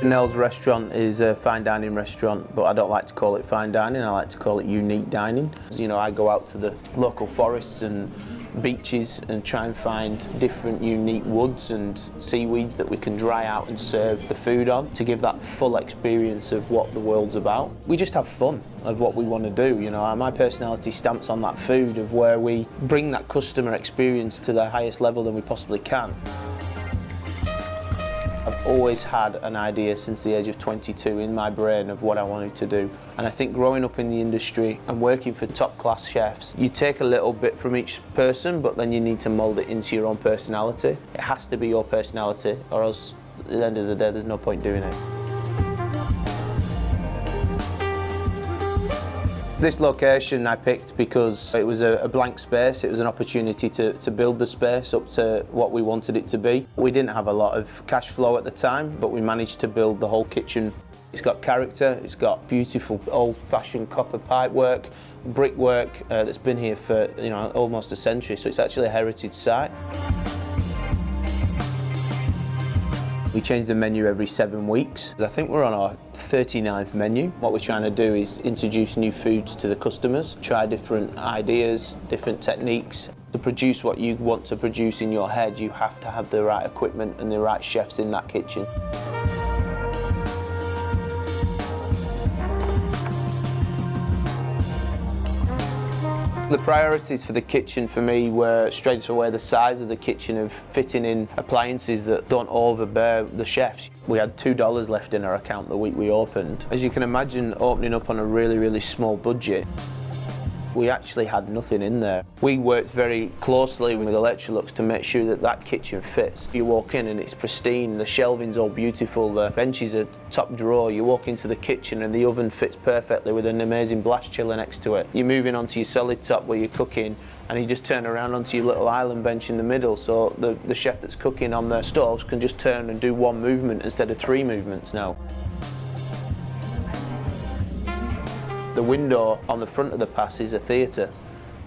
Nell's restaurant is a fine dining restaurant, but I don't like to call it fine dining, I like to call it unique dining. You know, I go out to the local forests and beaches and try and find different unique woods and seaweeds that we can dry out and serve the food on to give that full experience of what the world's about. We just have fun of what we want to do, you know. My personality stamps on that food of where we bring that customer experience to the highest level than we possibly can. I've always had an idea since the age of 22 in my brain of what I wanted to do. And I think growing up in the industry and working for top class chefs, you take a little bit from each person, but then you need to mould it into your own personality. It has to be your personality, or else at the end of the day, there's no point doing it. This location I picked because it was a blank space. It was an opportunity to build the space up to what we wanted it to be. We didn't have a lot of cash flow at the time, but we managed to build the whole kitchen. It's got character, it's got beautiful old-fashioned copper pipework, brickwork that's been here for, you know, almost a century, so it's actually a heritage site. We change the menu every 7 weeks. I think we're on our 39th menu. What we're trying to do is introduce new foods to the customers, try different ideas, different techniques. To produce what you want to produce in your head, you have to have the right equipment and the right chefs in that kitchen. The priorities for the kitchen for me were straight away the size of the kitchen, of fitting in appliances that don't overbear the chefs. We had $2 left in our account the week we opened. As you can imagine, opening up on a really small budget, we actually had nothing in there. We worked very closely with Electrolux to make sure that that kitchen fits. You walk in and it's pristine, the shelving's all beautiful, the benches are top drawer. You walk into the kitchen and the oven fits perfectly with an amazing blast chiller next to it. You're moving onto your solid top where you're cooking, and you just turn around onto your little island bench in the middle, so the chef that's cooking on the stoves can just turn and do one movement instead of 3 movements now. The window on the front of the pass is a theatre,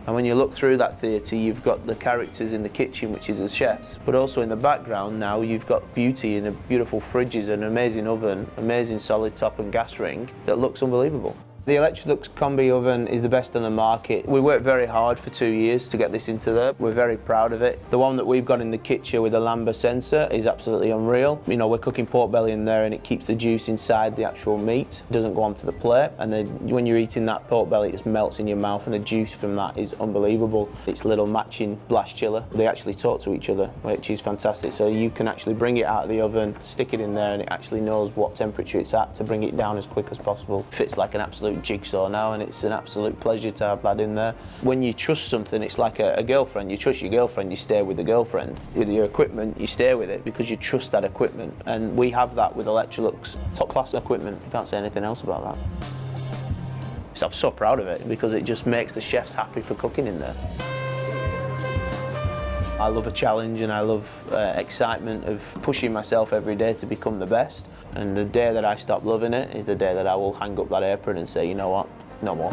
and when you look through that theatre, you've got the characters in the kitchen, which is the chefs, but also in the background now you've got beauty in a beautiful fridges, an amazing oven, amazing solid top and gas ring that looks unbelievable. The Electrolux Combi oven is the best on the market. We worked very hard for 2 years to get this into there. We're very proud of it. The one that we've got in the kitchen with the Lambda sensor is absolutely unreal. You know, we're cooking pork belly in there and it keeps the juice inside the actual meat. It doesn't go onto the plate, and then when you're eating that pork belly, it just melts in your mouth, and the juice from that is unbelievable. It's little matching blast chiller. They actually talk to each other, which is fantastic. So you can actually bring it out of the oven, stick it in there, and it actually knows what temperature it's at to bring it down as quick as possible. It fits like an absolute jigsaw now, and it's an absolute pleasure to have that in there. When you trust something, it's like a girlfriend. You trust your girlfriend, you stay with the girlfriend. With your equipment, you stay with it because you trust that equipment, and we have that with Electrolux. Top class equipment, you can't say anything else about that. So I'm so proud of it because it just makes the chefs happy for cooking in there. I love a challenge, and I love excitement of pushing myself every day to become the best. And the day that I stop loving it is the day that I will hang up that apron and say, you know what, no more.